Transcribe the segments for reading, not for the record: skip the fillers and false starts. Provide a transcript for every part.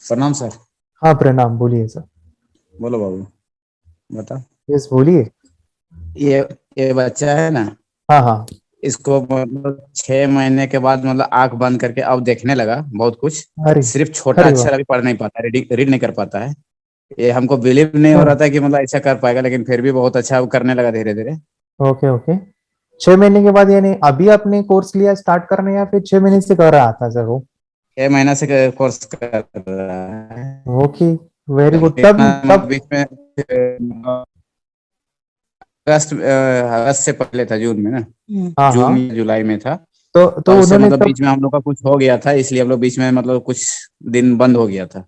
प्रणाम सर। हाँ प्रणाम, बोलिए सर। बोलो बाबू, बता। यस, बोलिए। ये ये बच्चा है ना, हाँ हाँ। इसको मतलब 6 महीने के बाद मतलब आंख बंद करके अब देखने लगा बहुत कुछ। अरे, सिर्फ छोटा अरे वाह। अक्षर अभी पढ़ नहीं पाता, रीड नहीं कर पाता है। ये हमको बिलीव नहीं हो हाँ। रहा था कि मतलब ऐसा कर पाएगा, लेकिन फिर भी बहुत अच्छा वो करने लगा धीरे धीरे। Okay okay. 6 महीने के बाद यानी अभी आपने कोर्स लिया स्टार्ट करने, या फिर 6 महीने से कर रहा था सर वो? 6 महीना से कोर्स कर रहा है। ओके। Very good. लेकिन तब मतलब तब बीच में अगस्त से पहले था, जून में ना। हाँ जून हाँ। या जुलाई में था। तो तब से उन्होंने मतलब तब। बीच में हम लोग का कुछ हो गया था, इसलिए हम लोग बीच में मतलब कुछ दिन बंद हो गया था।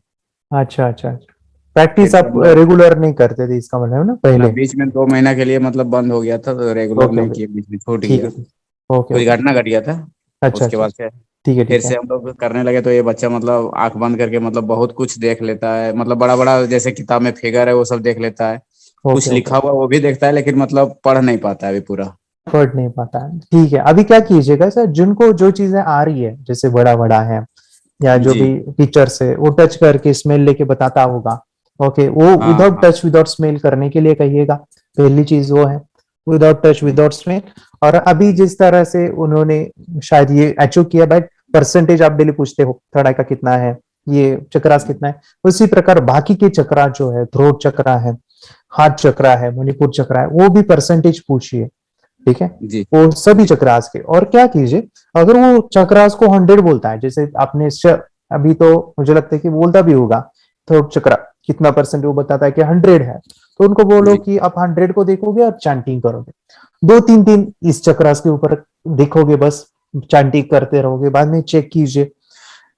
अच्छा अच्छा अच्छा। फिर प्रैक्टिस से आप हम लोग रेगुलर नहीं करते थे, इसका मतलब है ना, ना पहले? बीच में 2 महीना के लिए मतलब बंद हो गया था, तो रेगुलर ओके नहीं ओके। किए, बीच में छूट ठीक गया। है ठीक। ओके कोई ओके। घटना घट गया था। अच्छा उसके अच्छा बाद अच्छा। से ठीक है फिर ठीक से है। हम लोग करने लगे, तो ये बच्चा मतलब आंख बंद करके मतलब बहुत कुछ देख लेता है, मतलब बड़ा बड़ा जैसे किताब में फिगर है वो सब देख लेता है। कुछ ओके ओके। लिखा हुआ वो भी देखता है, लेकिन मतलब पढ़ नहीं पाता है अभी पूरा। पढ़ नहीं पाता है, ठीक है। अभी क्या कीजिएगा सर, जिनको जो चीजें आ रही है, जैसे बड़ा बड़ा है या जो जी। भी टीचर्स है, वो टच करके स्मेल लेके बताता होगा। ओके, वो हाँ विदाउट हाँ। टच विदाउट स्मेल करने के लिए कहिएगा। पहली चीज वो है, विदाउट टच जी विदाउट स्मेल। और अभी जिस तरह से उन्होंने शायद ये अचीव किया, बट परसेंटेज आप डेली पूछते हो, थर्ड आई का कितना है, ये चक्रास कितना है, उसी प्रकार बाकी के चक्रा जो है, थ्रोट चक्रा है, हाथ चक्रा है, मणिपुर चक्रा है, वो भी परसेंटेज पूछिए। ठीक है। जी वो सभी जी। चक्रास के। और क्या कीजिए, अगर वो चक्रास को 100 बोलता है, जैसे आपने अभी तो मुझे लगता है कि बोलता भी होगा, थर्ड चक्रा कितना परसेंट, वो बताता है कि 100 है, तो उनको बोलो जी कि आप 100 को देखोगे और चैंटिंग करोगे। दो तीन दिन इस चक्रास के ऊपर देखोगे, बस चैंटिंग करते रहोगे, बाद में चेक कीजिए।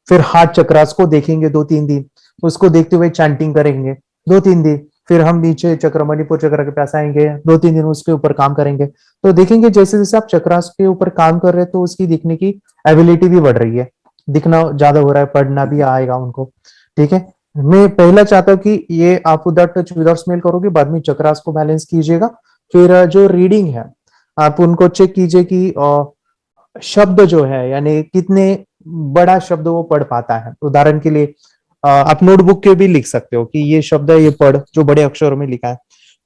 फिर हार्ट चक्रास को देखेंगे 2-3 दिन, उसको देखते हुए चैंटिंग करेंगे 2-3 दिन। फिर हम नीचे चक्र, मणिपुर चक्र के पास आएंगे, 2-3 दिन उसके ऊपर काम करेंगे। तो देखेंगे जैसे जैसे आप चक्रास के ऊपर काम कर रहे हैं, तो उसकी दिखने की एबिलिटी भी बढ़ रही है, दिखना ज्यादा हो रहा है, पढ़ना भी आएगा उनको। ठीक है। मैं पहला चाहता हूँ कि ये आप विदाउट टच विदाउट स्मेल करोगे, बाद में चक्रास को बैलेंस कीजिएगा। फिर जो रीडिंग है, आप उनको चेक कीजिए कि शब्द जो है, यानी कितने बड़ा शब्द वो पढ़ पाता है। उदाहरण के लिए आप नोटबुक के भी लिख सकते हो कि ये शब्द है, ये पढ़, जो बड़े अक्षरों में लिखा है।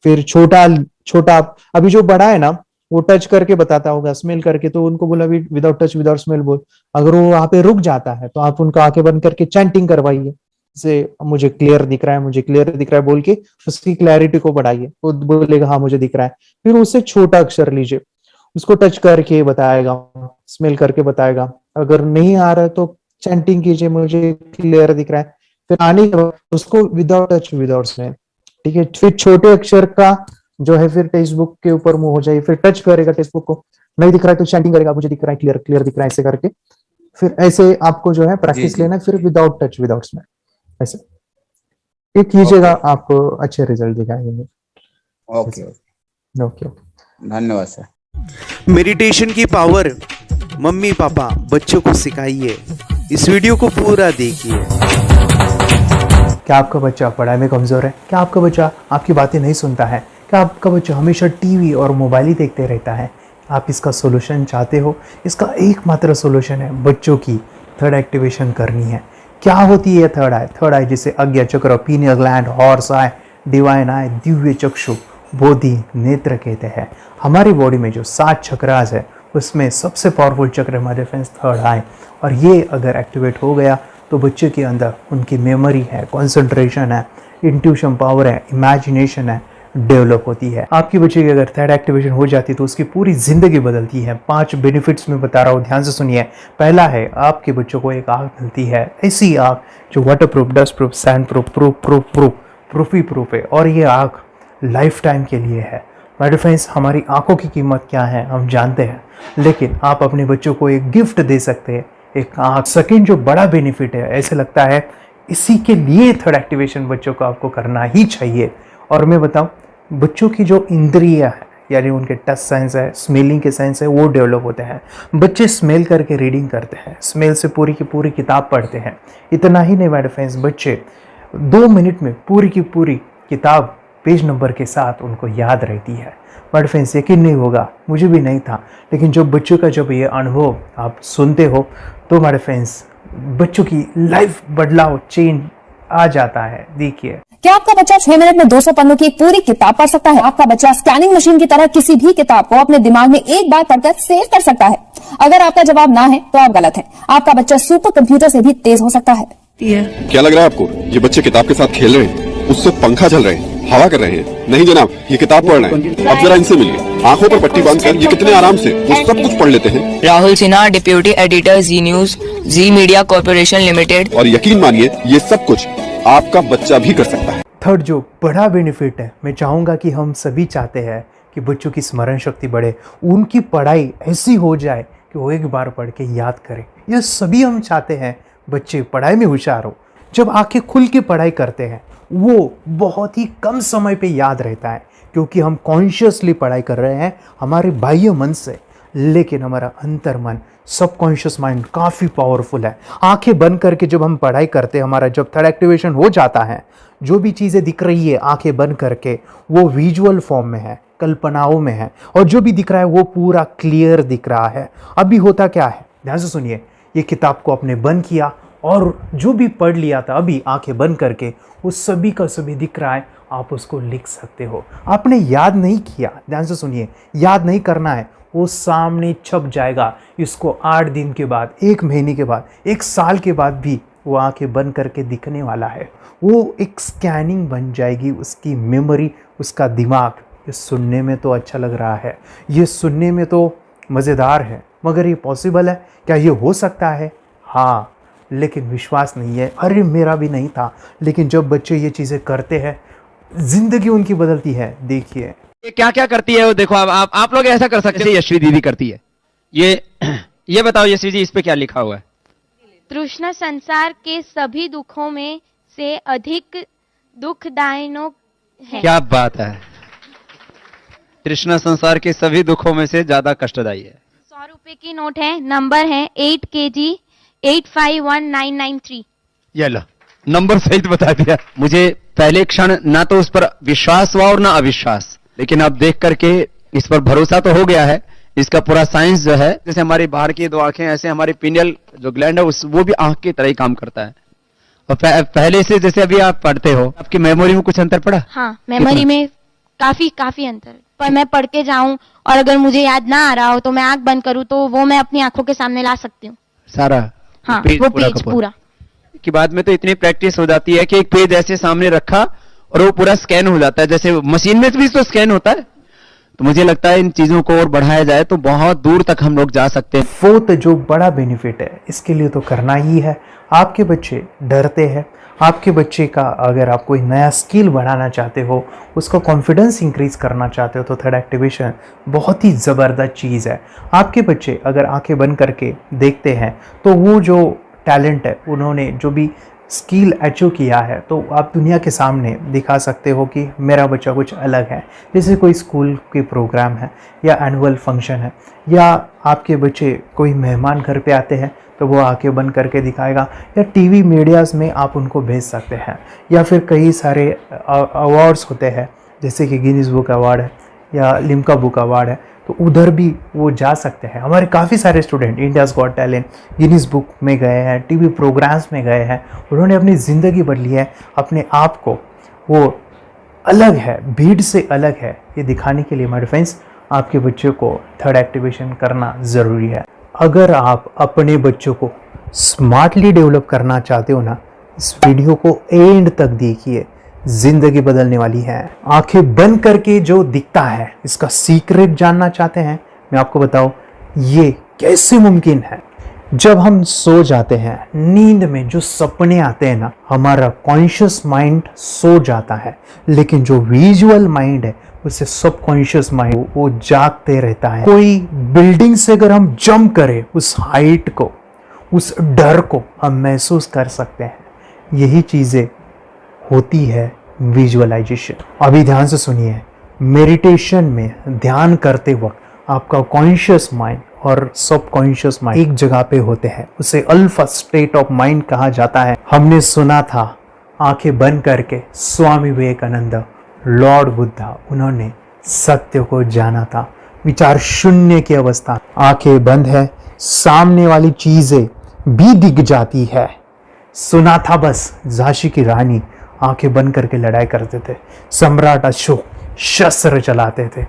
फिर छोटा छोटा, अभी जो बड़ा है ना, वो टच करके बताता होगा, स्मेल करके, तो उनको बोला भी विदाउट टच विदाउट स्मेल बोल। अगर वो वहां पे रुक जाता है, तो आप उनको आंखें बंद करके चैंटिंग करवाइए, जैसे मुझे क्लियर दिख रहा है, मुझे क्लियर दिख रहा है बोल के उसकी क्लैरिटी को बढ़ाइए। वो बोलेगा हाँ मुझे दिख रहा है। फिर उससे छोटा अक्षर लीजिए, उसको टच करके बताएगा, स्मेल करके बताएगा। अगर नहीं आ रहा है तो चैंटिंग कीजिए, मुझे क्लियर दिख रहा है। फिर आने के बाद उसको विदाउट टच विदाउट स्मेल। ठीक है। फिर छोटे अक्षर का जो है, फिर टेक्स्ट बुक के ऊपर मुंह हो जाए, फिर टच करेगा टेक्स्ट बुक को, नहीं दिख रहा है तो चैंटिंग करेगा, मुझे दिख रहा है, क्लियर क्लियर दिख रहा है, ऐसे करके। फिर ऐसे आपको जो है जी प्रैक्टिस जी। लेना है, फिर विदाउट टच विदाउट स्मेल, ऐसे ये कीजिएगा, ओके आपको अच्छे रिजल्ट दिखाएंगे। Okay okay. Okay okay. धन्यवाद सर। मेडिटेशन की पावर मम्मी पापा बच्चों को सिखाइए। इस वीडियो को पूरा देखिए। क्या आपका बच्चा पढ़ाई में कमज़ोर है? क्या आपका बच्चा आपकी बातें नहीं सुनता है? क्या आपका बच्चा हमेशा टीवी और मोबाइल ही देखते रहता है? आप इसका सोल्यूशन चाहते हो? इसका एकमात्र सोल्यूशन है बच्चों की थर्ड एक्टिवेशन करनी है। क्या होती है थर्ड आई? थर्ड आई जिसे आज्ञा चक्र, pineal gland, horse eye, divine eye, दिव्य चक्षु, बोधि नेत्र कहते हैं। हमारी बॉडी में जो 7 चक्रास है, उसमें सबसे पावरफुल चक्र हमारे फ्रेंड्स थर्ड आई। और ये अगर एक्टिवेट हो गया, तो बच्चे के अंदर उनकी मेमोरी है, कंसंट्रेशन है, इंट्यूशन पावर है, इमेजिनेशन है, डेवलप होती है। आपकी बच्चे की अगर थर्ड एक्टिवेशन हो जाती है, तो उसकी पूरी जिंदगी बदलती है। 5 बेनिफिट्स में बता रहा हूँ, ध्यान से सुनिए। पहला है, आपके बच्चों को एक आँख मिलती है, ऐसी आँख जो water proof, dust proof, sand proof, proof proof proof proof ही प्रूफ है। और ये आँख लाइफ टाइम के लिए है। माय डियर फ्रेंड्स, हमारी आंखों की कीमत क्या है हम जानते हैं, लेकिन आप अपने बच्चों को एक गिफ्ट दे सकते हैं, एक आंख। सेकंड जो बड़ा बेनिफिट है, ऐसे लगता है इसी के लिए थर्ड एक्टिवेशन बच्चों को आपको करना ही चाहिए। और मैं बताऊं, बच्चों की जो इंद्रियां है, यानी उनके टच सेंस है, स्मेलिंग के सेंस है, वो डेवलप होते हैं। बच्चे स्मेल करके रीडिंग करते हैं, स्मेल से पूरी की पूरी किताब पढ़ते हैं। इतना ही नहीं माय डियर फ्रेंड्स, बच्चे 2 मिनट में पूरी की पूरी किताब पेज नंबर के साथ उनको याद रहती है। बट फ्रेंड्स, यकीन नहीं होगा, मुझे भी नहीं था, लेकिन जब बच्चों का जब ये अनुभव आप सुनते हो, तो हमारे फ्रेंड्स बच्चों की लाइफ बदलाव, चेंज आ जाता है। देखिए, क्या आपका बच्चा 6 मिनट में 200 पन्नों की एक पूरी किताब पढ़ सकता है? आपका बच्चा स्कैनिंग मशीन की तरह किसी भी किताब को अपने दिमाग में एक बार पढ़कर सेव कर सकता है? अगर आपका जवाब ना है तो आप गलत हैं। आपका बच्चा सुपर कंप्यूटर से भी तेज हो सकता है। क्या लग रहा है आपको ये बच्चे किताब के साथ खेल रहे हैं, उससे पंखा चल रहे हैं, हवा कर रहे हैं? नहीं जनाब, ये किताब पढ़ रहे हैं। अब जरा इनसे मिलिए, आंखों पर पट्टी बांधकर ये कितने आराम से वो सब कुछ पढ़ लेते हैं। राहुल सिन्हा, डिप्यूटी एडिटर, जी न्यूज, जी मीडिया कॉर्पोरेशन लिमिटेड। और यकीन मानिए ये सब कुछ आपका बच्चा भी कर सकता है। थर्ड जो बड़ा बेनिफिट है, मैं चाहूँगा कि हम सभी चाहते हैं कि बच्चों की स्मरण शक्ति बढ़े, उनकी पढ़ाई ऐसी हो जाए कि वो एक बार पढ़ के याद करें। ये सभी हम चाहते हैं बच्चे पढ़ाई में होशियार हो। जब आंखें खुल के पढ़ाई करते हैं वो बहुत ही कम समय पे याद रहता है, क्योंकि हम कॉन्शियसली पढ़ाई कर रहे हैं हमारे बाह्य मन से, लेकिन हमारा अंतर मन, सबकॉन्शियस माइंड काफ़ी पावरफुल है। आंखें बंद करके जब हम पढ़ाई करते हैं, हमारा जब थर्ड एक्टिवेशन हो जाता है, जो भी चीज़ें दिख रही है आंखें बंद करके वो विजुअल फॉर्म में है, कल्पनाओं में है, और जो भी दिख रहा है वो पूरा क्लियर दिख रहा है। अभी होता क्या है, ध्यान से सुनिए, ये किताब को आपने बंद किया और जो भी पढ़ लिया था अभी आंखें बंद करके वो सभी का सभी दिख रहा है, आप उसको लिख सकते हो। आपने याद नहीं किया, ध्यान से सुनिए, याद नहीं करना है, वो सामने छप जाएगा। इसको 8 दिन के बाद, 1 महीने के बाद, 1 साल के बाद भी वो आंखें बंद करके दिखने वाला है। वो एक स्कैनिंग बन जाएगी, उसकी मेमोरी, उसका दिमाग। ये सुनने में तो अच्छा लग रहा है, ये सुनने में तो मज़ेदार है, मगर ये पॉसिबल है क्या? ये हो सकता है, हाँ, लेकिन विश्वास नहीं है। अरे मेरा भी नहीं था, लेकिन जब बच्चे ये चीज़ें करते हैं जिंदगी उनकी बदलती है। देखिए ये क्या क्या करती है वो देखो। आप लोग ऐसा कर सकते हैं, यशवी दीदी करती है। ये बताओ यशवी जी, इस पे क्या लिखा हुआ है? तृष्णा संसार के सभी दुखों में से अधिक दुखदायक है। क्या बात है, तृष्णा संसार के सभी दुखों में से ज्यादा कष्टदायी है। 100 रुपए की नोट है, नंबर है 8 kg 851993। ये लो, नंबर सहित बता दिया। मुझे पहले क्षण ना तो उस पर विश्वास हुआ और ना अविश्वास, लेकिन अब देख करके इस पर भरोसा तो हो गया है। इसका पूरा साइंस जो है, जैसे हमारी बाहर की 2 आंखें, ऐसे हमारी पिनियल जो ग्लैंड है वो भी आंख की तरह ही काम करता है। और पहले से जैसे अभी आप पढ़ते हो, आपकी मेमोरी में कुछ अंतर पड़ा? हाँ, मेमोरी में काफी अंतर। पर मैं पढ़ के जाऊं और अगर मुझे याद ना आ रहा हो तो मैं आंख बंद करूं तो वो मैं अपनी आंखों के सामने ला सकती हूँ सारा। हाँ, वो पेज पूरा। कि बाद में तो इतनी प्रैक्टिस हो जाती है कि एक पेज ऐसे सामने रखा और वो पूरा स्कैन हो जाता है, जैसे मशीन में भी तो स्कैन होता है। तो मुझे लगता है इन चीजों को और बढ़ाया जाए तो बहुत दूर तक हम लोग जा सकते हैं। फोर्थ जो बड़ा बेनिफिट है, इसके लिए तो करना ही है। आपके बच्चे डरते हैं, आपके बच्चे का अगर आप कोई नया स्किल बढ़ाना चाहते हो, उसका कॉन्फिडेंस इंक्रीज करना चाहते हो, तो थर्ड एक्टिवेशन बहुत ही ज़बरदस्त चीज़ है। आपके बच्चे अगर आंखें बंद करके देखते हैं तो वो जो टैलेंट है, उन्होंने जो भी स्किल अचीव किया है, तो आप दुनिया के सामने दिखा सकते हो कि मेरा बच्चा कुछ अलग है। जैसे कोई स्कूल के प्रोग्राम है या एनुअल फंक्शन है, या आपके बच्चे कोई मेहमान घर पे आते हैं तो वो आंखें बंद करके दिखाएगा, या टीवी मीडियाज़ में आप उनको भेज सकते हैं, या फिर कई सारे अवार्ड्स होते हैं जैसे कि गिनीज बुक अवार्ड है या लिम्का बुक अवार्ड है, तो उधर भी वो जा सकते हैं। हमारे काफ़ी सारे student India's got talent, Guinness book में गए हैं, टीवी प्रोग्राम्स में गए हैं, उन्होंने अपनी ज़िंदगी बदली है, अपने आप को वो अलग है, भीड़ से अलग है, ये दिखाने के लिए मेरे फ्रेंड्स आपके बच्चों को थर्ड एक्टिवेशन करना ज़रूरी है। अगर आप अपने बच्चों को स्मार्टली डेवलप करना चाहते हो ना, इस वीडियो को एंड तक देखिए, जिंदगी बदलने वाली है। आंखें बंद करके जो दिखता है, इसका सीक्रेट जानना चाहते हैं, मैं आपको बताऊं ये कैसे मुमकिन है। जब हम सो जाते हैं, नींद में जो सपने आते हैं ना, हमारा कॉन्शियस माइंड सो जाता है, लेकिन जो विजुअल माइंड है उससे सबकॉन्शियस माइंड वो जागते रहता है। कोई बिल्डिंग से अगर हम जंप करें, उस हाइट को, उस डर को हम महसूस कर सकते हैं। यही चीज़ें होती है विजुअलाइजेशन। अभी ध्यान से सुनिए, मेडिटेशन में ध्यान करते वक्त आपका कॉन्शियस माइंड और सबकॉन्शियस माइंड एक जगह पे होते हैं, उसे अल्फा स्टेट ऑफ माइंड कहा जाता है। हमने सुना था आंखें बंद करके स्वामी विवेकानंद, लॉर्ड बुद्धा, उन्होंने सत्य को जाना था। विचार शून्य की अवस्था, आंखें बंद है, सामने वाली चीजें भी दिख जाती है, सुना था बस झांसी की रानी आंखें बंद करके लड़ाई करते थे, सम्राट अशोक शस्त्र चलाते थे।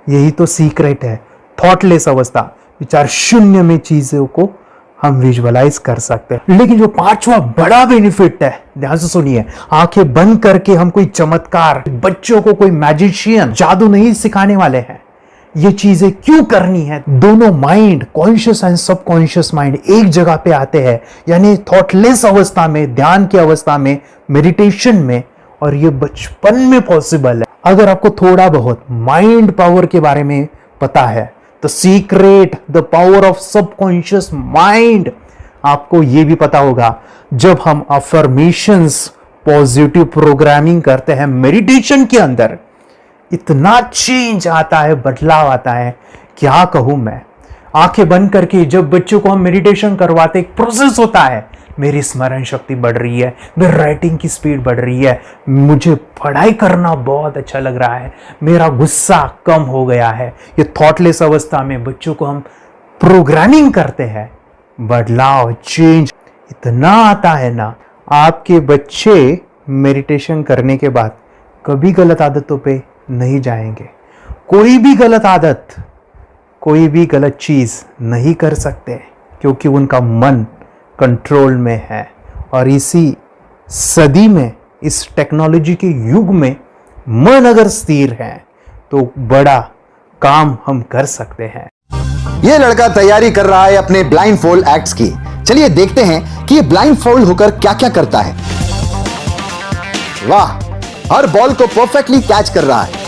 यही तो सीक्रेट है, थॉटलेस अवस्था, विचार शून्य में चीजों को हम विजुअलाइज कर सकते हैं। लेकिन जो पांचवा बड़ा बेनिफिट है, ध्यान से सुनिए, आंखें बंद करके हम कोई चमत्कार, बच्चों को कोई मैजिशियन जादू नहीं सिखाने वाले हैं। ये चीजें क्यों करनी है? दोनों mind, conscious and subconscious mind एक जगह पे आते हैं, यानी थॉटलेस अवस्था में, ध्यान की अवस्था में, मेडिटेशन में, और ये बचपन में पॉसिबल है। अगर आपको थोड़ा बहुत माइंड पावर के बारे में पता है, the secret, the power of subconscious mind, आपको ये भी पता होगा जब हम अफर्मेशंस, पॉजिटिव प्रोग्रामिंग करते हैं मेडिटेशन के अंदर, इतना चेंज आता है, बदलाव आता है, क्या कहूं मैं। आंखें बंद करके जब बच्चों को हम मेडिटेशन करवाते, एक प्रोसेस होता है, मेरी स्मरण शक्ति बढ़ रही है, मेरी राइटिंग की स्पीड बढ़ रही है, मुझे पढ़ाई करना बहुत अच्छा लग रहा है, मेरा गुस्सा कम हो गया है। ये थॉटलेस अवस्था में बच्चों को हम प्रोग्रामिंग करते हैं, बदलाव, चेंज इतना आता है ना। आपके बच्चे मेडिटेशन करने के बाद कभी गलत आदतों पे नहीं जाएंगे, कोई भी गलत आदत, कोई भी गलत चीज नहीं कर सकते, क्योंकि उनका मन कंट्रोल में है। और इसी सदी में, इस टेक्नोलॉजी के युग में, मन अगर स्थिर है तो बड़ा काम हम कर सकते हैं। ये लड़का तैयारी कर रहा है अपने ब्लाइंड फोल्ड एक्ट्स की। चलिए देखते हैं कि ये ब्लाइंड फोल्ड होकर क्या क्या करता है। वाह, हर बॉल को परफेक्टली कैच कर रहा है।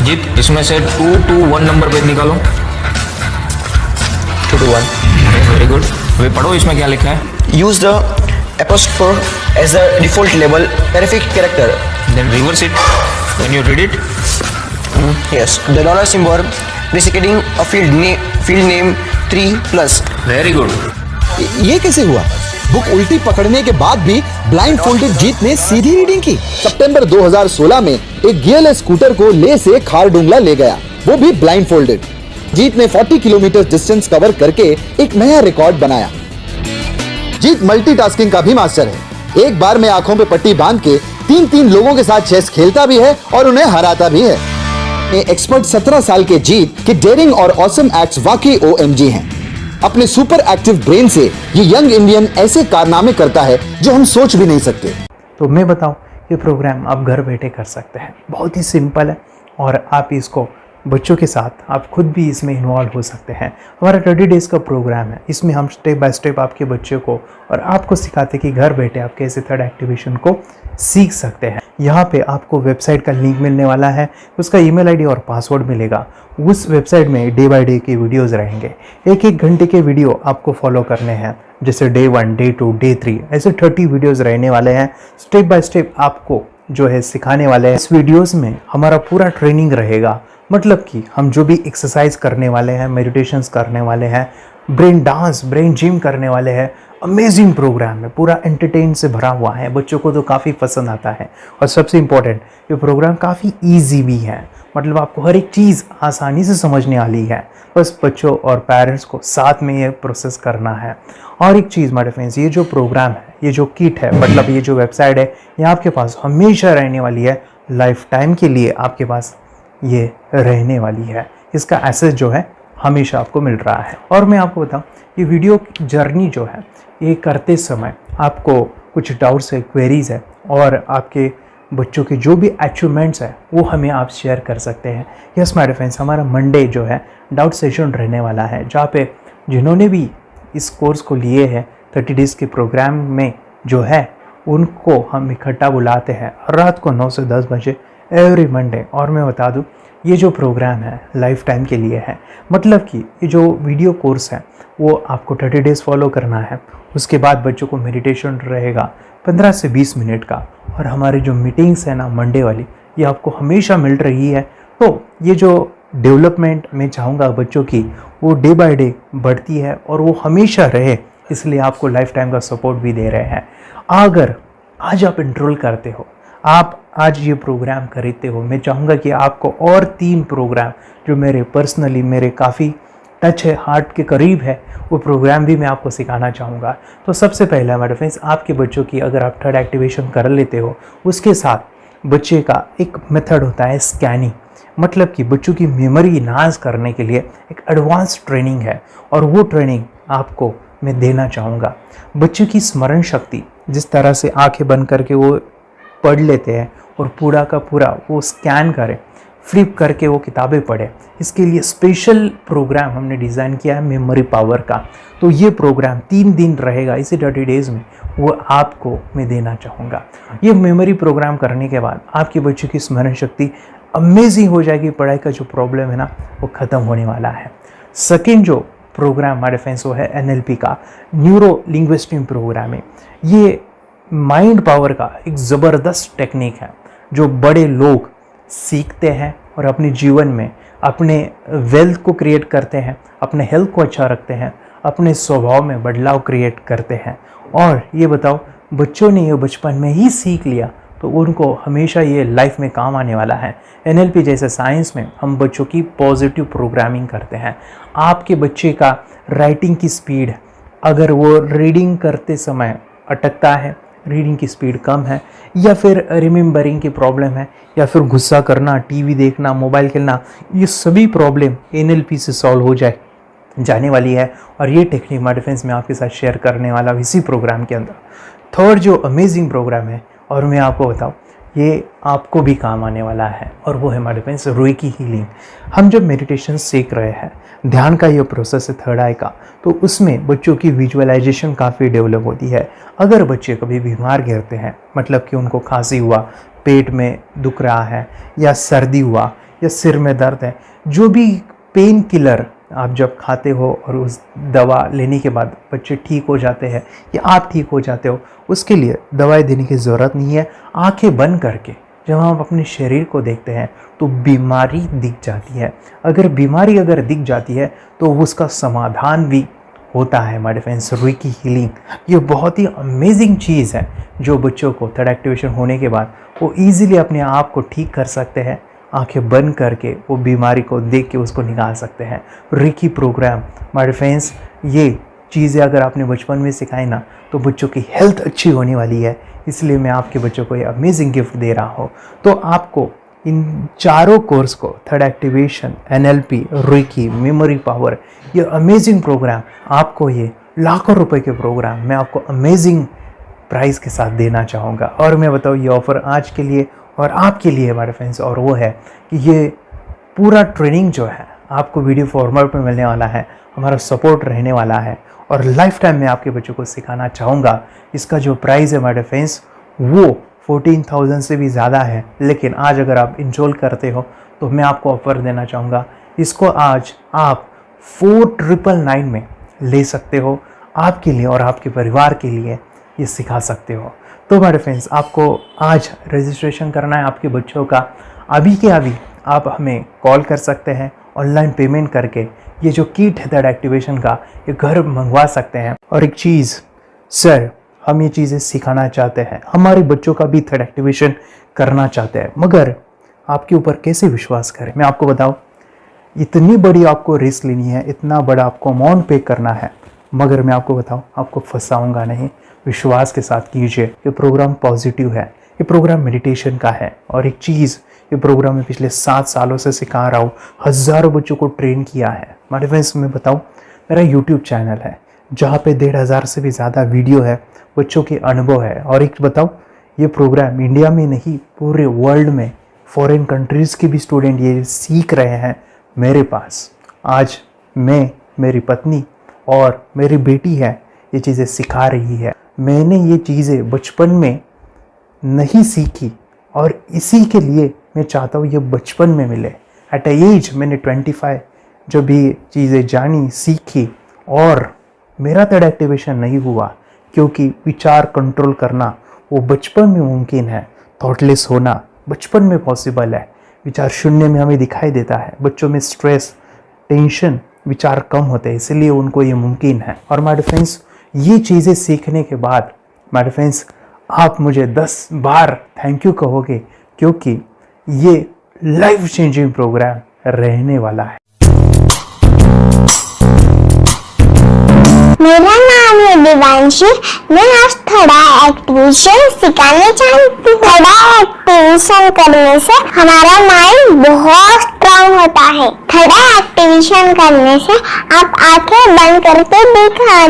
जीत, इसमें से 2 to 1 नंबर पेज निकालो। 2 to 1, वेरी गुड। वे पढ़ो, इसमें क्या लिखा है। Use the apostrophe as a default label terrific character. Then reverse it when you read it. Yes, the dollar symbol preceding a field name 3+. Very good. ये कैसे हुआ? Book उल्टी पकड़ने के बाद भी ब्लाइंड फोल्डेड जीत ने सीधी रीडिंग की। सितंबर 2016 में एक गियरलेस स्कूटर को ले से खारडुंगला ले गया, वो भी ब्लाइंड फोल्डेड। जीत ने 40 किलोमीटर डिस्टेंस कवर करके एक नया रिकॉर्ड बनाया। जीत मल्टीटास्किंग का भी मास्टर है। एक बार में आंखों पे पट्टी बांध के 3-3 लोगों के साथ चेस खेलता भी है और उन्हें हराता भी है। एक्सपर्ट 17 साल के जीत के डेयरिंग और ऑसम एक्ट्स वाकई OMG हैं। अपने सुपर एक्टिव ब्रेन से ये यंग इंडियन ऐसे कारनामे करता है जो हम सोच भी नहीं सकते। तो मैं बताऊं, ये प्रोग्राम आप घर बैठे कर सकते हैं, बहुत ही सिंपल है, और आप इसको बच्चों के साथ आप खुद भी इसमें इन्वॉल्व हो सकते हैं। हमारा 30 डेज़ का प्रोग्राम है, इसमें हम स्टेप बाय स्टेप आपके बच्चे को और आपको सिखाते कि घर बैठे आप कैसे थर्ड एक्टिवेशन को सीख सकते हैं। यहाँ पे आपको वेबसाइट का लिंक मिलने वाला है, उसका ईमेल आईडी और पासवर्ड मिलेगा। उस वेबसाइट में डे बाय डे के वीडियोस रहेंगे, 1-1 घंटे के वीडियो आपको फॉलो करने हैं, जैसे डे 1, डे 2, डे 3, ऐसे 30 वीडियोस रहने वाले हैं। स्टेप बाय स्टेप आपको जो है सिखाने वाले हैं। इस वीडियोस में हमारा पूरा ट्रेनिंग रहेगा, मतलब कि हम जो भी एक्सरसाइज करने वाले हैं, मेडिटेशंस करने वाले हैं, ब्रेन डांस, ब्रेन जिम करने वाले हैं। अमेजिंग प्रोग्राम है, पूरा एंटरटेन से भरा हुआ है, बच्चों को तो काफ़ी पसंद आता है। और सबसे इम्पोर्टेंट, ये प्रोग्राम काफ़ी ईजी भी है, मतलब आपको हर एक चीज़ आसानी से समझने वाली है। बस बच्चों और पेरेंट्स को साथ में ये प्रोसेस करना है। और एक चीज़ माय फ्रेंड्स, ये जो प्रोग्राम है, ये जो किट है, मतलब ये जो वेबसाइट है, ये आपके पास हमेशा रहने वाली है, लाइफ टाइम के लिए आपके पास ये रहने वाली है। इसका एक्सेस जो है हमेशा आपको मिल रहा है। और मैं आपको बताऊं, ये वीडियो जर्नी जो है, ये करते समय आपको कुछ डाउट्स है, क्वेरीज है, और आपके बच्चों के जो भी अचीवमेंट्स है वो हमें आप शेयर कर सकते हैं। यस माय फ्रेंड्स, हमारा मंडे जो है डाउट सेशन रहने वाला है, जहाँ पे जिन्होंने भी इस कोर्स को लिए हैं 30 डेज़ के प्रोग्राम में जो है, उनको हम इकट्ठा बुलाते हैं रात को 9 से 10 बजे एवरी मंडे। और मैं बता दूं, ये जो प्रोग्राम है लाइफ टाइम के लिए है, मतलब कि ये जो वीडियो कोर्स है वो आपको 30 डेज़ फॉलो करना है। उसके बाद बच्चों को मेडिटेशन रहेगा 15 से 20 मिनट का, और हमारी जो मीटिंग्स है ना मंडे वाली, ये आपको हमेशा मिल रही है। तो ये जो डेवलपमेंट मैं चाहूँगा बच्चों की, वो डे बाय डे बढ़ती है और वो हमेशा रहे, इसलिए आपको लाइफ टाइम का सपोर्ट भी दे रहे हैं। अगर आज आप एनरोल करते हो, आप आज ये प्रोग्राम खरीदते हो, मैं चाहूँगा कि आपको और 3 प्रोग्राम जो मेरे पर्सनली मेरे काफ़ी टच है, हार्ट के करीब है, वो प्रोग्राम भी मैं आपको सिखाना चाहूँगा। तो सबसे पहला हमारे फ्रेंड्स, आपके बच्चों की अगर आप थर्ड एक्टिवेशन कर लेते हो, उसके साथ बच्चे का एक मेथड होता है स्कैनिंग, मतलब कि बच्चों की मेमोरी इन्हांस करने के लिए एक एडवांस ट्रेनिंग है, और वो ट्रेनिंग आपको मैं देना चाहूँगा। बच्चों की स्मरण शक्ति, जिस तरह से आंखें बंद करके वो पढ़ लेते हैं और पूरा का पूरा वो स्कैन करें, फ्लिप करके वो किताबें पढ़े, इसके लिए स्पेशल प्रोग्राम हमने डिज़ाइन किया है मेमोरी पावर का। तो ये प्रोग्राम 3 दिन रहेगा, इसी 30 डेज़ में वो आपको मैं देना चाहूँगा। ये मेमोरी प्रोग्राम करने के बाद आपके बच्चों की स्मरण शक्ति अमेजिंग हो जाएगी, पढ़ाई का जो प्रॉब्लम है ना वो ख़त्म होने वाला है। सेकेंड जो प्रोग्राम हमारे फ्रेंड्स वो है NLP का, न्यूरो लिंग्विस्टिक प्रोग्राम है। ये माइंड पावर का एक ज़बरदस्त टेक्निक है जो बड़े लोग सीखते हैं और अपने जीवन में अपने वेल्थ को क्रिएट करते हैं, अपने हेल्थ को अच्छा रखते हैं, अपने स्वभाव में बदलाव क्रिएट करते हैं। और ये बताओ, बच्चों ने ये बचपन में ही सीख लिया तो उनको हमेशा ये लाइफ में काम आने वाला है। NLP जैसे साइंस में हम बच्चों की पॉजिटिव प्रोग्रामिंग करते हैं। आपके बच्चे का राइटिंग की स्पीड, अगर वो रीडिंग करते समय अटकता है, रीडिंग की स्पीड कम है, या फिर रिमेंबरिंग की प्रॉब्लम है, या फिर गुस्सा करना, टीवी देखना, मोबाइल खेलना, ये सभी प्रॉब्लम NLP से सॉल्व हो जाने वाली है। और ये टेक्निक हमारे फ्रेंड्स में आपके साथ शेयर करने वाला इसी प्रोग्राम के अंदर। थर्ड जो अमेजिंग प्रोग्राम है, और मैं आपको बताऊं, ये आपको भी काम आने वाला है, और वो है हमारे फ्रेंड्स रेकी हीलिंग। हम जब मेडिटेशन सीख रहे हैं, ध्यान का ये प्रोसेस है थर्ड आई का, तो उसमें बच्चों की विजुअलाइजेशन काफ़ी डेवलप होती है। अगर बच्चे कभी बीमार गिरते हैं, मतलब कि उनको खांसी हुआ, पेट में दुख रहा है, या सर्दी हुआ, या सिर में दर्द है, जो भी पेन किलर आप जब खाते हो और उस दवा लेने के बाद बच्चे ठीक हो जाते हैं या आप ठीक हो जाते हो, उसके लिए दवाई देने की ज़रूरत नहीं है। आंखें बंद करके जब हम अपने शरीर को देखते हैं तो बीमारी दिख जाती है। अगर बीमारी दिख जाती है तो उसका समाधान भी होता है हमारे फ्रेंड्स। रेकी हीलिंग ये बहुत ही अमेजिंग चीज़ है जो बच्चों को थर्ड एक्टिवेशन होने के बाद वो ईजिली अपने आप को ठीक कर सकते हैं। आंखें बंद करके वो बीमारी को देख के उसको निकाल सकते हैं। रेकी प्रोग्राम हमारे फ्रेंड्स, ये चीज़ें अगर आपने बचपन में सिखाई ना तो बच्चों की हेल्थ अच्छी होने वाली है। इसलिए मैं आपके बच्चों को ये अमेजिंग गिफ्ट दे रहा हूँ। तो आपको इन चारों कोर्स को, third activation, NLP, reiki, memory power, ये अमेजिंग प्रोग्राम, आपको ये लाखों रुपए के प्रोग्राम मैं आपको अमेजिंग प्राइस के साथ देना चाहूँगा। और मैं बताऊँ, ये ऑफ़र आज के लिए और आपके लिए हमारे फ्रेंड्स, और वो है कि ये पूरा ट्रेनिंग जो है आपको वीडियो फॉर्मेट में मिलने वाला है, हमारा सपोर्ट रहने वाला है, और लाइफ टाइम में आपके बच्चों को सिखाना चाहूँगा। इसका जो प्राइस है हमारे फ्रेंड्स वो 14,000 से भी ज़्यादा है, लेकिन आज अगर आप इनरोल करते हो तो मैं आपको ऑफ़र देना चाहूँगा। इसको आज आप 4,999 में ले सकते हो। आपके लिए और आपके परिवार के लिए ये सिखा सकते हो। तो हमारे फ्रेंड्स, आपको आज रजिस्ट्रेशन करना है आपके बच्चों का। अभी के अभी आप हमें कॉल कर सकते हैं, ऑनलाइन पेमेंट करके ये जो किट है थर्ड एक्टिवेशन का, ये घर मंगवा सकते हैं। और एक चीज़ सर, हम ये चीज़ें सिखाना चाहते हैं, हमारे बच्चों का भी थर्ड एक्टिवेशन करना चाहते हैं, मगर आपके ऊपर कैसे विश्वास करें? मैं आपको बताऊं, इतनी बड़ी आपको रिस्क लेनी है, इतना बड़ा आपको अमाउंट पे करना है, मगर मैं आपको बताऊं, आपको फंसाऊंगा नहीं। विश्वास के साथ कीजिए। ये प्रोग्राम पॉजिटिव है, ये प्रोग्राम मेडिटेशन का है। और एक चीज़, ये प्रोग्राम मैं पिछले 7 सालों से सिखा रहा हूँ, हज़ारों बच्चों को ट्रेन किया है। हमारे फ्रेंड्स, मैं बताऊँ, मेरा यूट्यूब चैनल है जहाँ पे 1,500 से भी ज़्यादा वीडियो है, बच्चों के अनुभव है। और एक बताऊँ, ये प्रोग्राम इंडिया में नहीं, पूरे वर्ल्ड में फॉरेन कंट्रीज़ के भी स्टूडेंट ये सीख रहे हैं मेरे पास। आज मैं, मेरी पत्नी और मेरी बेटी है ये चीज़ें सिखा रही है। मैंने ये चीज़ें बचपन में नहीं सीखी और इसी के लिए मैं चाहता हूँ ये बचपन में मिले। एट एज मैंने 25 जब ये चीज़ें जानी, सीखी, और मेरा थर्ड एक्टिवेशन नहीं हुआ क्योंकि विचार कंट्रोल करना वो बचपन में मुमकिन है। थॉटलेस होना बचपन में पॉसिबल है। विचार शून्य में हमें दिखाई देता है। बच्चों में स्ट्रेस, टेंशन, विचार कम होते हैं, इसलिए उनको ये मुमकिन है। और माय फ्रेंड्स, ये चीज़ें सीखने के बाद माय फ्रेंड्स, आप मुझे 10 बार थैंक यू कहोगे, क्योंकि ये लाइफ चेंजिंग प्रोग्राम रहने वाला है। मेरा नाम है दिवांशी। मैं आज थोड़ा एक्टिविशन सिखाने चाहती हूँ। थोड़ा एक्टिविशन करने से हमारा माइंड बहुत स्ट्रांग होता है। थोड़ा एक्टिविशन करने से आप आंखें बंद करके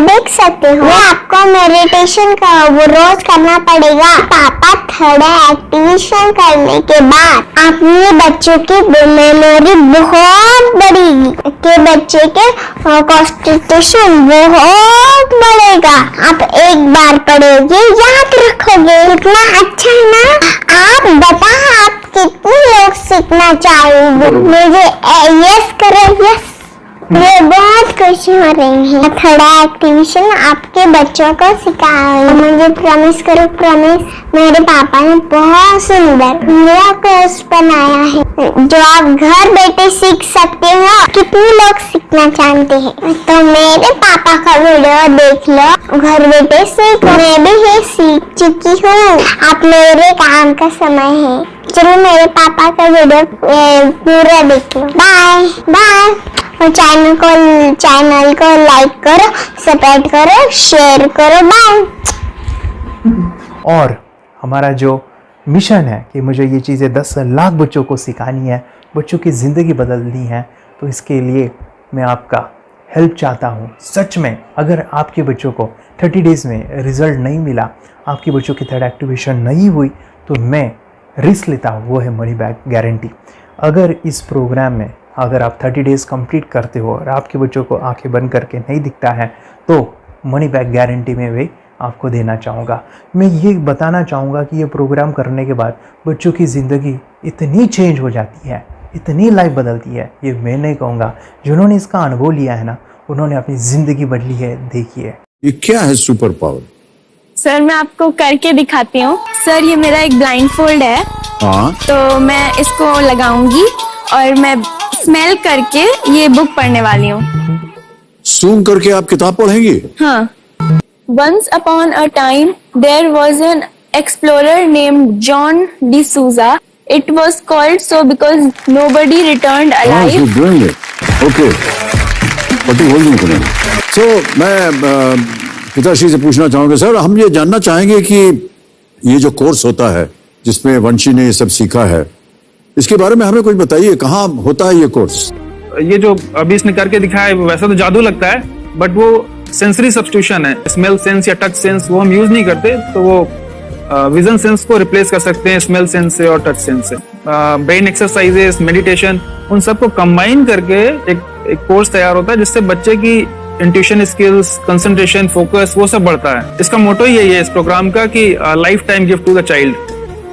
देख सकते हो। मैं आपको मेडिटेशन का वो रोज करना पड़ेगा। पापा थोड़ा एक्टिविशन करने के बाद अपने बच्चों की मेमोरी बहुत बढ़ेगी, के बच्चे के कॉन्सेंट्रेशन बहुत बढ़ेगा। आप एक बार पढ़ोगे याद रखोगे, इतना अच्छा है ना। आप बताओ आप कितने लोग सीखना चाहोगे? मुझे यस करो, यस। मैं बहुत खुश हो रही हूँ। थोड़ा एक्टिविशन आपके बच्चों को सिखाओ। मुझे प्रॉमिस करो, प्रॉमिस। मेरे पापा ने बहुत सुंदर मेरा कोर्स बनाया है जो आप घर बैठे सीख सकते हो। कितने लोग सीखना चाहते हैं तो मेरे पापा का वीडियो देख लो, घर बैठे सीखो। मैं भी ये सीख चुकी हूँ। आप मेरे काम का समय है, चलो मेरे पापा का वीडियो पूरा देख लो। Bye bye. और चैनल को लाइक करो, सब्सक्राइब करो, शेयर करो। बाय। और हमारा जो मिशन है कि मुझे ये चीज़ें 10 लाख बच्चों को सिखानी है, बच्चों की ज़िंदगी बदलनी है, तो इसके लिए मैं आपका हेल्प चाहता हूँ। सच में अगर आपके बच्चों को 30 डेज़ में रिज़ल्ट नहीं मिला, आपके बच्चों की थर्ड एक्टिवेशन नहीं हुई, तो मैं रिस्क लेता हूँ, वो है मनी बैक गारंटी। अगर इस प्रोग्राम में अगर आप 30 डेज़ कंप्लीट करते हो और आपके बच्चों को आंखें बंद करके नहीं दिखता है, तो मनी बैक गारंटी में भी आपको देना चाहूँगा। मैं ये बताना चाहूँगा कि ये प्रोग्राम करने के बाद बच्चों की ज़िंदगी इतनी चेंज हो जाती है, इतनी लाइफ बदलती है, ये मैं नहीं कहूँगा। जिन्होंने इसका अनुभव लिया है ना, उन्होंने अपनी ज़िंदगी बदली है। देखिए ये क्या है सुपर पावर? सर मैं आपको करके दिखाती हूँ। सर ये मेरा एक ब्लाइंड फोल्ड है। हाँ, तो मैं इसको लगाऊंगी और मैं स्मेल करके ये बुक पढ़ने वाली हूँ। सूंघ करके आप किताब पढ़ेंगी? हाँ। Once upon a time, there was an explorer named John D'Souza. It was called so because nobody returned alive. you're doing it. Okay. What are you holding today? So, मैं पिताश्री से पूछना चाहूँगा, सर हम ये जानना चाहेंगे कि ये जो कोर्स होता है जिसमें वंशी ने ये सब सीखा है, इसके बारे में हमें कुछ बताइए। कहाँ होता है ये कोर्स? ये जो अभी इसने करके दिखाया है वैसा तो जादू लगता है, बट वो सेंसरी सब्स्टिट्यूशन है। स्मेल सेंस या टच सेंस वो हम यूज नहीं करते, तो वो विजन सेंस को रिप्लेस कर सकते हैं स्मेल सेंस से और टच सेंस से। ब्रेन एक्सरसाइजेस, मेडिटेशन, उन सबको कंबाइन करके एक कोर्स तैयार होता है जिससे बच्चे की इंट्यूशन स्किल्स, कंसंट्रेशन, फोकस वो सब बढ़ता है। इसका मोटो ही यही है इस प्रोग्राम का कि life time gift to the child.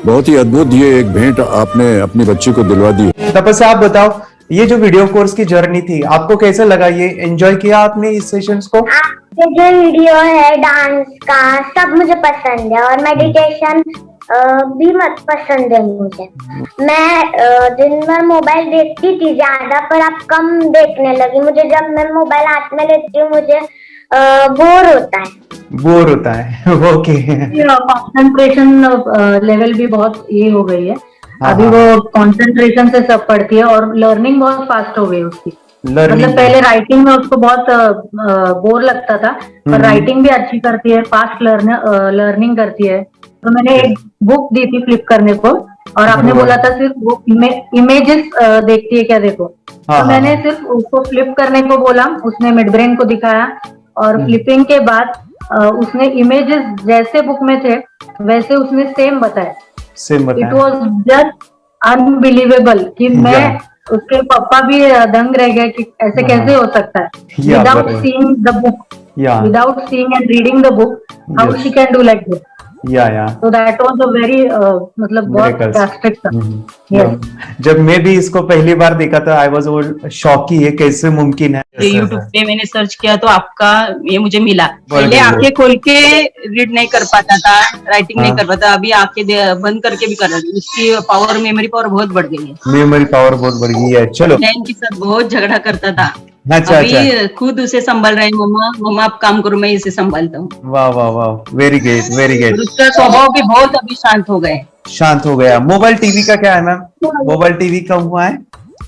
बहुत ही अद्भुत ये एक भेंट आपने अपनी बच्ची को दिलवा दी। तपस्या आप बताओ, ये जो वीडियो कोर्स की जर्नी थी आपको कैसा लगा? ये एंजॉय किया आपने इस सेशंस को? आपके जो वीडियो है डांस का सब मुझे पसंद है और मेडिटेशन भी मत पसंद है मुझे। मैं दिन भर मोबाइल देखती थी ज्यादा, पर अब कम देखने लगी। मुझे जब मैं मोबाइल हाथ में लेती हूँ मुझे बोर होता है। ओके। कंसंट्रेशन लेवल भी बहुत ये हो गई है। अभी वो कंसंट्रेशन से सब पढ़ती है और लर्निंग बहुत फास्ट हो गई उसकी। मतलब पहले राइटिंग में उसको बहुत बोर लगता था, पर राइटिंग भी अच्छी करती है, फास्ट लर्निंग करती है। तो मैंने एक बुक दी थी फ्लिप करने को और आपने बोला था सिर्फ वो इमेजेस देखती है क्या, देखो। तो मैंने सिर्फ उसको फ्लिप करने को बोला, उसने मिड ब्रेन को दिखाया और फ्लिपिंग के बाद उसने इमेजेस जैसे बुक में थे वैसे उसने सेम बताया। इट वॉज जस्ट अनबिलीवेबल कि मैं उसके पापा भी दंग रह गए कि ऐसे कैसे हो सकता है। Without seeing the book, without seeing and reading the book, how she can do like this. So that was a very मतलब बहुत drastic था। जब मैं भी इसको पहली बार देखा था आई वाज शॉक कि ये कैसे मुमकिन है। यूट्यूब पे मैंने सर्च किया तो आपका ये मुझे मिला। पहले आंखें खोल के रीड नहीं कर पाता था, राइटिंग नहीं कर पाता, अभी आंखें बंद करके भी कर रही हूँ। उसकी पावर, मेमोरी पावर बहुत बढ़ गई है। मेमोरी पावर बहुत बढ़ गई है। चलो, बहन के साथ बहुत झगड़ा करता था, अच्छा, अभी खुद उसे संभाल रहे हैं। मम्मा आप काम करो, मैं इसे संभालता हूँ। वाह वाह वाह, वेरी गुड वेरी गुड। उसका स्वभाव भी बहुत अभी शांत हो गया। मोबाइल टीवी का क्या है मैम? मोबाइल टीवी का हुआ है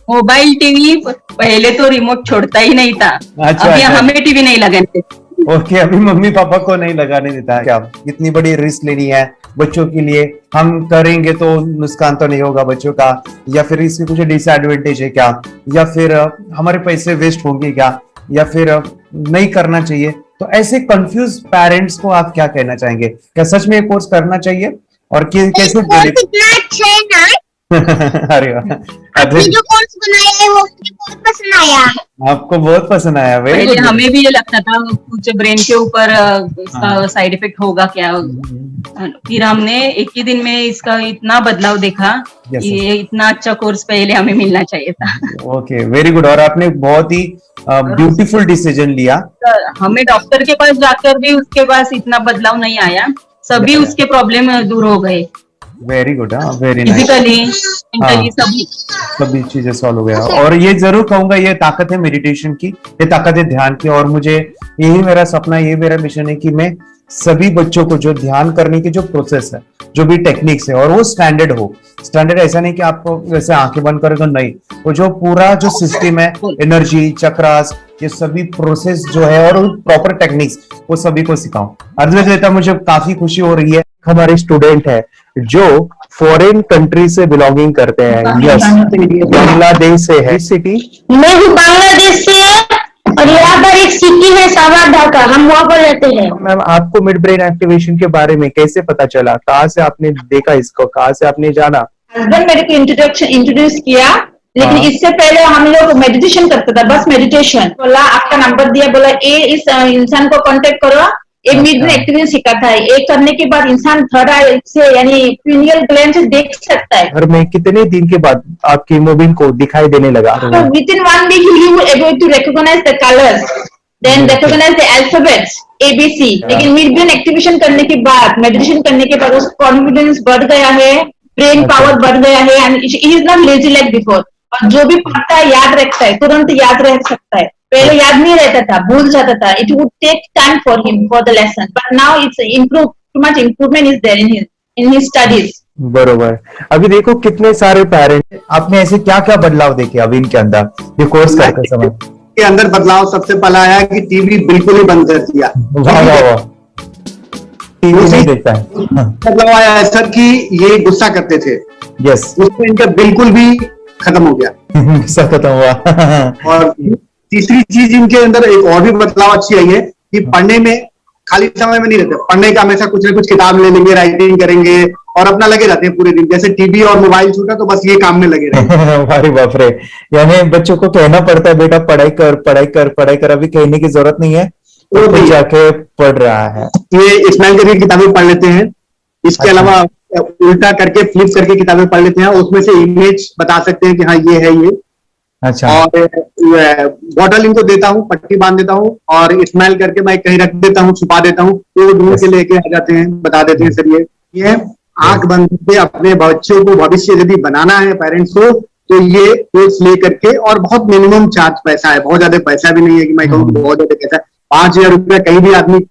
मोबाइल टीवी पहले तो रिमोट छोड़ता ही नहीं था। अच्छा, अभी अच्छा। हमें टीवी नहीं लगाने। ओके, अभी मम्मी पापा को नहीं लगाने देता है क्या? इतनी बड़ी रिस्क लेनी है बच्चों के लिए, हम करेंगे तो नुकसान तो नहीं होगा बच्चों का, या फिर इसके कुछ डिसएडवांटेज है क्या, या फिर हमारे पैसे वेस्ट होंगे क्या, या फिर नहीं करना चाहिए? तो ऐसे कंफ्यूज पेरेंट्स को आप क्या कहना चाहेंगे? क्या सच में ये कोर्स करना चाहिए और कैसे अरे वाह, आपने जो कोर्स बनाया है वो मुझे बहुत पसंद आया। आपको बहुत पसंद आया? पहले हमें भी ये लगता था कुछ ब्रेन के ऊपर इसका साइड इफेक्ट होगा क्या, फिर हमने एक ही दिन में इसका इतना बदलाव देखा कि ये इतना अच्छा कोर्स पहले हमें मिलना चाहिए था। Okay, very good. और आपने बहुत ही ब्यूटीफुल डिसीजन लिया। हमें डॉक्टर के पास जाकर भी उसके पास इतना बदलाव नहीं आया, सभी उसके प्रॉब्लम दूर हो गए। Very good, very nice. Physically, mentally सभी चीजें सॉल्व हो गया। और ये जरूर कहूंगा, ये ताकत है मेडिटेशन की, ये ताकत है ध्यान की। और मुझे यही मेरा सपना, ये मेरा मिशन है कि मैं सभी बच्चों को जो ध्यान करने की जो प्रोसेस है, जो भी टेक्निक्स है, और वो स्टैंडर्ड हो। स्टैंडर्ड ऐसा नहीं कि आपको वैसे आंखें बंद करें तो नहीं, वो जो पूरा जो सिस्टम है, एनर्जी चक्रास, ये सभी प्रोसेस जो है और प्रॉपर टेक्निक्स, वो सभी को सिखाऊं। अद्वैत, मुझे काफी खुशी हो रही है। हमारे स्टूडेंट है जो फॉरेन कंट्री से बिलोंगिंग करते हैं। यस, बांग्लादेश से है। सिटी मैं भी बांग्लादेश से और यहाँ पर एक सिटी है सावर ढाका, हम वहाँ पर रहते हैं। मैम, आपको मिड ब्रेन एक्टिवेशन के बारे में कैसे पता चला? कहाँ से आपने देखा इसको, कहाँ से आपने जाना? हस्बैंड मेरे को इंट्रोड्यूस किया, लेकिन इससे पहले हम लोग मेडिटेशन करते थे, बस मेडिटेशन। बोला आपका नंबर दिया, बोला ये इस इंसान को कांटेक्ट करो, एक मिड ब्रेन एक्टिवेशन सिखाता है। एक करने के बाद इंसान थर्ड आई से यानी पिनियल ग्लैंड से देख सकता है। घर में कितने दिन के बाद आपकी हीमोग्लोबिन को दिखाई देने लगा? So within 1 week you will able to recognize the colors, then recognize the alphabets ABC। लेकिन मिड ब्रेन एक्टिवेशन करने के बाद, मेडिटेशन करने के बाद उसका कॉन्फिडेंस बढ़ गया है, ब्रेन पावर बढ़ गया है, and he is not lazy like before. और जो भी पढ़ता है याद रखता है, तुरंत याद रख सकता है। पहले याद नहीं रहता था, भूल जाता था। It would take time for him for the lesson, but now it's improve, too much improvement is there in his studies. बरोबर। अभी देखो कितने सारे पेरेंट्स, आपने ऐसे क्या क्या बदलाव देखे अभी इनके अंदर ये कोर्स करते समय? के अंदर बदलाव सबसे पहला आया कि टीवी बिल्कुल ही बंद कर दिया। वाह वाह वाह, टीवी नहीं देखता है। बदलाव आया है सर कि ये गुस्सा करते थे, यस, उसमें इनका बिल्कुल भी खत्म हो गया। गुस्सा खत्म हुआ। और तीसरी चीज इनके अंदर एक और भी बदलाव अच्छी आई है कि पढ़ने में खाली समय में नहीं रहते, पढ़ने का हमेशा कुछ ना कुछ किताब ले लेंगे, राइटिंग करेंगे और अपना लगे रहते हैं पूरे दिन। जैसे टीवी और मोबाइल छूटा तो बस ये काम में लगे रहते। अरे बाप रे, यानी बच्चों को कहना पड़ता है बेटा पढ़ाई कर, पढ़ाई कर, पढ़ाई कर। अभी कहने की जरूरत नहीं है, वो तो जाके पढ़ रहा है। ये स्माइल करके किताबें पढ़ लेते हैं, इसके अलावा उल्टा करके फ्लिप करके किताबें पढ़ लेते हैं, उसमें से इमेज बता सकते हैं कि हाँ ये है ये। अच्छा। और बॉटल इनको देता हूँ, पट्टी बांध देता हूँ और स्माइल करके मैं कहीं रख देता हूँ, छुपा देता हूँ, तो वो ढूंढ के लेके आ जाते हैं, बता देते हैं सर ये आंख बंद करके अपने बच्चों को भविष्य यदि बनाना है पेरेंट्स को, तो ये कोर्स ले करके। और बहुत मिनिमम चार्ज पैसा है, बहुत ज्यादा पैसा भी नहीं है कि मैं कहूँ बहुत ज्यादा पैसा है। 5,000 रुपया कहीं भी आदमी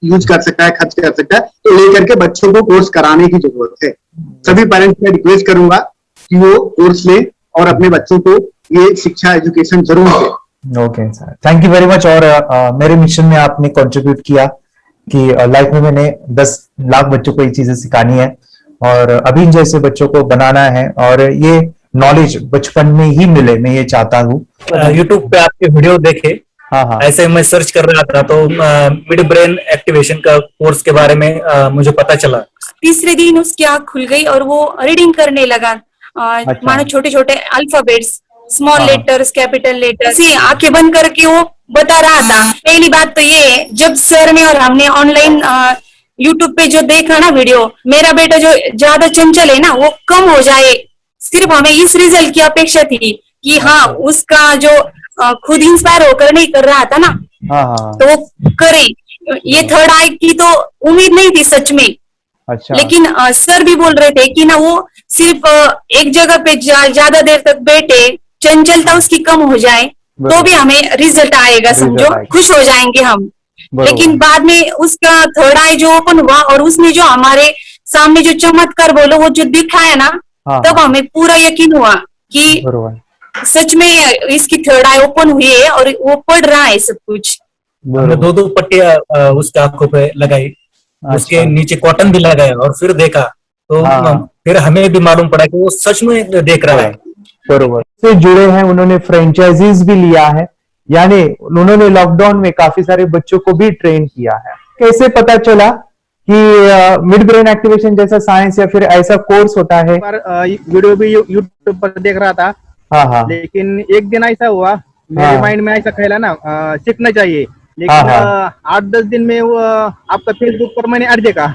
यूज कर सकता है, खर्च कर सकता है। तो लेकर के बच्चों को कोर्स कराने की जरूरत है। सभी पेरेंट्स में रिक्वेस्ट करूंगा कि वो कोर्स ले और अपने बच्चों को ये शिक्षा एजुकेशन जरूर दे। Okay sir, thank you very much. और मेरे मिशन में आपने कंट्रीब्यूट किया कि लाइफ में मैंने 10 लाख बच्चों को ये चीजें सिखानी है और अभी जैसे बच्चों को बनाना है, और ये नॉलेज बचपन में ही मिले, मैं ये चाहता हूँ। यूट्यूब पे आपके वीडियो देखे, हाँ, ऐसे मैं सर्च कर रहा था तो मिड ब्रेन एक्टिवेशन का कोर्स के बारे में मुझे पता चला। तीसरे दिन उसकी आँख खुल गई और वो रीडिंग करने लगा। मानो छोटे छोटे alphabets, small letters, capital letters, आंखें बंद करके वो बता रहा था। पहली बात तो ये, जब सर ने और हमने ऑनलाइन यूट्यूब पे जो देखा ना वीडियो, मेरा बेटा जो ज्यादा चंचल है ना वो कम हो जाए। सिर्फ हमें इस रिजल्ट की अपेक्षा थी कि हाँ उसका जो खुद इंस्पायर होकर नहीं कर रहा था ना, तो वो करे। ये थर्ड आई की तो उम्मीद नहीं थी सच में। अच्छा। लेकिन सर भी बोल रहे थे कि ना वो सिर्फ एक जगह पे ज्यादा देर तक बैठे, चंचलता उसकी कम हो जाए तो भी हमें रिजल्ट आएगा, समझो खुश हो जाएंगे हम। लेकिन बाद में उसका थर्ड आई जो ओपन हुआ और उसने जो हमारे सामने जो चमत्कार बोलो वो जो दिखाया ना, तब हमें पूरा यकीन हुआ कि सच में इसकी थर्ड आई ओपन हुई है और वो पढ़ रहा है सब कुछ। हमने दो पट्टियां उसके आंखों पे लगाई, उसके नीचे कॉटन भी लगाया और फिर देखा तो फिर हमें भी मालूम पड़ा कि वो सच में देख रहा है। बरोबर से जुड़े हैं, उन्होंने फ्रेंचाइजीज भी लिया है, यानी उन्होंने लॉकडाउन में काफी सारे बच्चों को भी ट्रेन किया है। कैसे पता चला कि मिड ब्रेन एक्टिवेशन जैसा साइंस या फिर ऐसा कोर्स होता है? वीडियो भी यूट्यूब पर देख रहा था। हाँ। लेकिन एक दिन ऐसा हुआ मेरे माइंड में ऐसा ख्याल ना सीखना चाहिए, लेकिन 8-10 दिन में वो आपका फेसबुक पर मैंने ऐड देखा।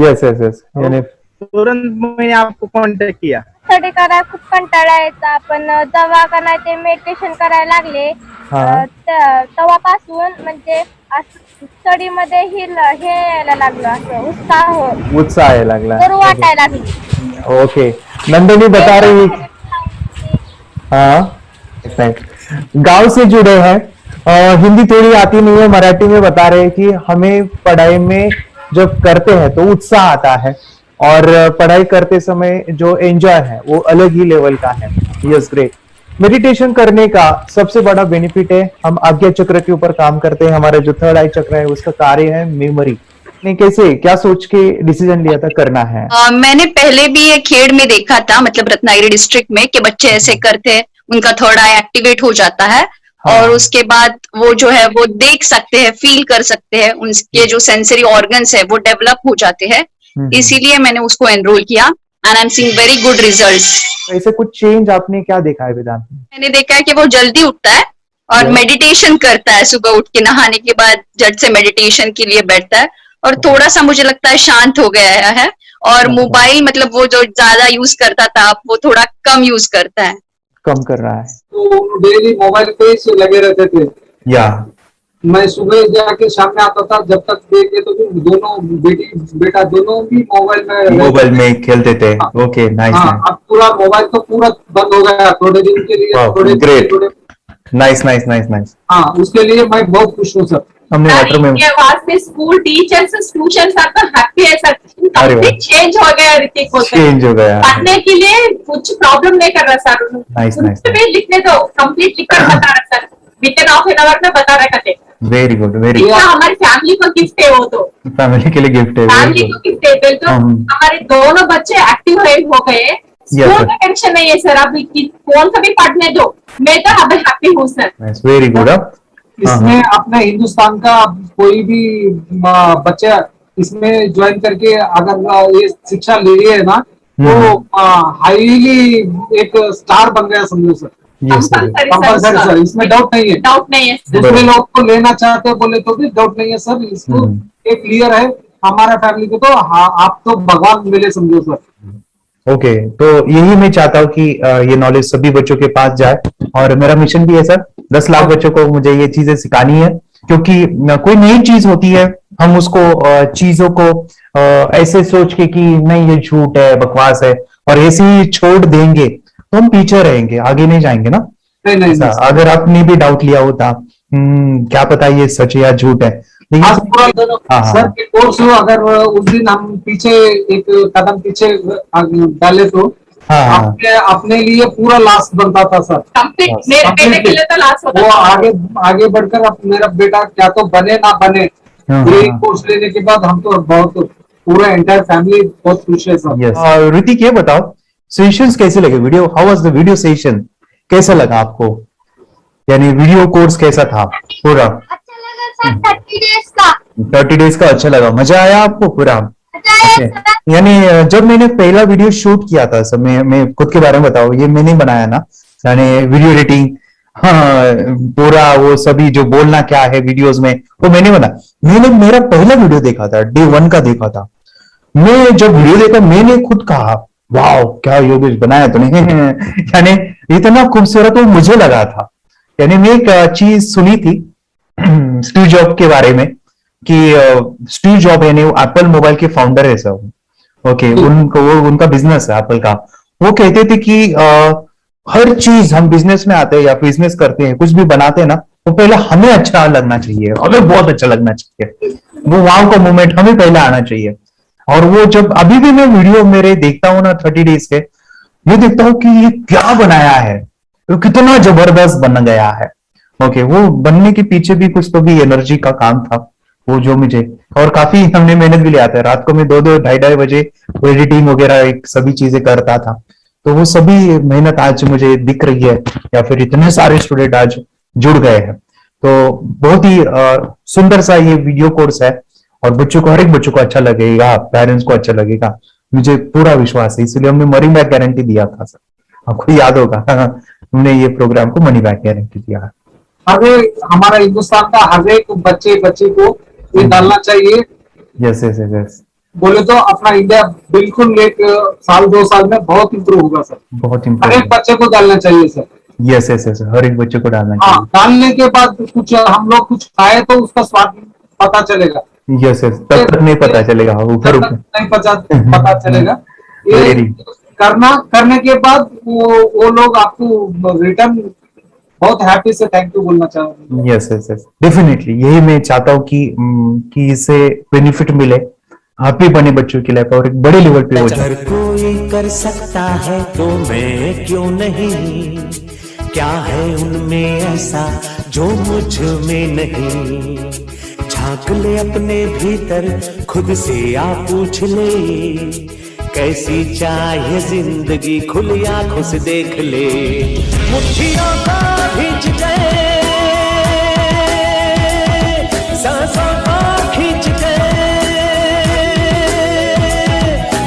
यस यानी तुरंत मैंने आपको कॉन्टॅक्ट किया। स्टडी करायला खूप कंटाळा यायचा, पण जेव्हा ते मेडिटेशन करायला लागले तेव्हापासून म्हणजे स्टडी मध्ये हे यायला लागलं, असं उत्साह यायला लागला, बरं वाटायला लागली। ओके, नंदिनी बता रही गांव से जुड़े हैं, हिंदी थोड़ी आती नहीं है, मराठी में बता रहे हैं कि हमें पढ़ाई में जब करते हैं तो उत्साह आता है और पढ़ाई करते समय जो एंजॉय है वो अलग ही लेवल का है। Yes great. मेडिटेशन करने का सबसे बड़ा बेनिफिट है, हम आज्ञा चक्र के ऊपर काम करते हैं, हमारा जो थर्ड आई चक्र है उसका कार्य है मेमोरी। ने कैसे क्या सोच के डिसीजन लिया था करना है? मैंने पहले भी ये खेड़ में देखा था, मतलब रत्नागिरी डिस्ट्रिक्ट में, कि बच्चे ऐसे करते हैं, उनका थर्ड आई एक्टिवेट हो जाता है। और उसके बाद वो जो है वो देख सकते हैं, फील कर सकते हैं, उनके जो सेंसरी ऑर्गन्स है वो डेवलप हो जाते हैं। इसीलिए मैंने उसको एनरोल किया and I am seeing very good results. ऐसे कुछ चेंज आपने क्या देखा है वेदांत में? मैंने देखा है कि वो जल्दी उठता है और मेडिटेशन करता है, सुबह उठ के नहाने के बाद झट से मेडिटेशन के लिए बैठता है और थोड़ा सा मुझे लगता है शांत हो गया है। और मोबाइल मतलब वो जो ज्यादा यूज करता था वो थोड़ा कम यूज करता है, कम कर रहा है। तो डेली मोबाइल पे ही लगे रहते थे। या मैं सुबह जाके शाम में आता था, जब तक देखे तो दोनों बेटा दोनों भी मोबाइल में खेलते थे। Okay, nice. अब पूरा मोबाइल तो पूरा बंद हो गया थोड़े दिन के लिए। Great, nice. हाँ, उसके लिए मैं बहुत खुश हूँ सर। हमने वाटर में स्कूल टीचर्स ट्यूशन तो हैप्पी है सर, कंप्लीट चेंज हो गया ऋतिक को, चेंज हो गया, पढ़ने के लिए कुछ प्रॉब्लम नहीं कर रहा सर। नाइस। लिखने दो, कंप्लीट लिखकर बता रहा sir, with in half an hour में बता रहा है। Very good, very good. हमारी फैमिली को गिफ्ट है, वो तो फैमिली के लिए गिफ्ट है, फैमिली को गिफ्ट है। तो हमारे दोनों बच्चे एक्टिव हो गए, स्कूल का टेंशन नहीं है सर, अभी कौन सा भी पढ़ने दो, मैं तो अब हैप्पी हूँ सर। Very good. इसमें अपने हिंदुस्तान का कोई भी बच्चा इसमें ज्वाइन करके अगर ये शिक्षा ले रही है ना, तो हाईली एक स्टार बन गया समझो सर। कंपल्सरी सर, इसमें डाउट नहीं है। दूसरे लोग को लेना चाहते हैं बोले तो भी डाउट नहीं है सर, इसको एक क्लियर है। हमारा फैमिली को तो आप तो भगवान मिले समझो सर। ओके, तो यही मैं चाहता हूँ कि ये नॉलेज सभी बच्चों के पास जाए और मेरा मिशन भी है सर, 10 लाख बच्चों को मुझे ये चीजें सिखानी है, क्योंकि कोई नई चीज होती है हम उसको चीजों को ऐसे सोच के कि नहीं ये झूठ है, बकवास है, और ऐसे ही छोड़ देंगे तो हम पीछे रहेंगे, आगे नहीं जाएंगे ना। नहीं। अगर आपने भी डाउट लिया होता क्या पता ये सच है या झूठ है, सर के कोर्स अगर उस दिन हम पीछे एक कदम पीछे डाले तो अपने लिए पूरा लास्ट बनता था सर। मेरे के लिए तो लास्ट होता वो आगे बढ़कर अब मेरा बेटा क्या तो बने ना बने, ये कोर्स लेने के बाद हम तो बहुत पूरा एंटायर फैमिली बहुत खुश है सर। ऋतिक ये बताओ, सेशंस कैसे लगे? Video, how was the video session? कैसा लगा आपको, यानी वीडियो कोर्स कैसा था पूरा? 30 डेज का अच्छा लगा, मजा आया आपको पूरा? यानी जब मैंने पहला वीडियो शूट किया था सर, मैं खुद के बारे में बताऊं, ये मैंने बनाया ना, यानी वीडियो एडिटिंग, पूरा वो सभी जो बोलना क्या है वीडियोस में वो मैंने बना। मैंने मेरा पहला वीडियो देखा था, डे 1 का देखा था। मैं जब वीडियो देखा मैंने खुद कहा वाह क्या योगेश बनाया तूने यानी इतना खूबसूरत वो मुझे लगा था। यानी मैं एक चीज सुनी थी स्टीव जॉब के बारे में कि स्टीव जॉब यानी एप्पल मोबाइल के फाउंडर है सब, ओके, उनका बिजनेस है एप्पल का। वो कहते थे कि हर चीज हम बिजनेस में आते हैं या बिजनेस करते हैं, कुछ भी बनाते हैं ना, वो पहले हमें अच्छा लगना चाहिए, हमें बहुत अच्छा लगना चाहिए, वो वाव का मोमेंट हमें पहले आना चाहिए। और वो जब अभी भी मैं वीडियो मेरे देखता हूँ ना 30 डेज के, मैं देखता हूँ कि ये क्या बनाया है, वो कितना जबरदस्त बन गया है। ओके, वो बनने के पीछे भी कुछ तो भी एनर्जी का काम था वो, जो मुझे, और काफी हमने मेहनत भी लिया था। रात को मैं 2-2 ढाई बजे वो एडिटिंग वगैरह सभी चीजें करता था। तो वो सभी मेहनत आज मुझे दिख रही है, या फिर इतने सारे स्टूडेंट आज जुड़ गए हैं। तो बहुत ही सुंदर सा ये वीडियो कोर्स है, और बच्चों को, हर एक बच्चों को अच्छा लगेगा, पेरेंट्स को अच्छा लगेगा, मुझे पूरा विश्वास है। इसलिए हमने मनी बैक गारंटी दिया था सर, आपको याद होगा हमने ये प्रोग्राम को मनी बैक गारंटी दिया। हमारा हिंदुस्तान का हर एक बच्चे को ये डालना चाहिए। यस यस यस, बोले तो अपना इंडिया बिल्कुल एक साल 2 साल में बहुत इम्प्रूव होगा सर। बहुत हर इम्पोर्टेंट, एक बच्चे को डालना चाहिए सर। यस यस यस, हर एक बच्चे को डालना हाँ, चाहिए। डालने के बाद कुछ हम लोग कुछ खाए तो उसका स्वाद पता चलेगा। यस यस, तब तक नहीं पता चलेगा, ऊपर ऊपर नहीं पता चलेगा। ये करने के बाद वो लोग आपको रिटर्न बहुत हैप्पी से थैंक यू बोलना चाहूंगा। यस यस यस, डेफिनेटली यही मैं चाहता हूँ कि इससे बेनिफिट मिले, आप भी बने बच्चों की लाइफ और एक बड़े लेवल पे हो जाए। अगर कोई कर सकता है तो मैं क्यों नहीं, क्या है उनमें ऐसा जो मुझ में नहीं। झांक ले अपने भीतर, खुद से आप पूछ ले, कैसी चाहिए जिंदगी, खुली आंखों से देख ले। मुट्ठियों को खींच गए, सांसों को खींच गए,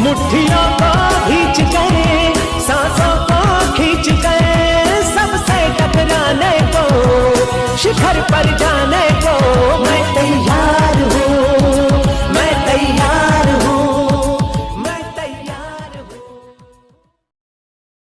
मुट्ठियों को खींच गए, सांसों को खींच गए, सबसे टकराने को, शिखर पर जाने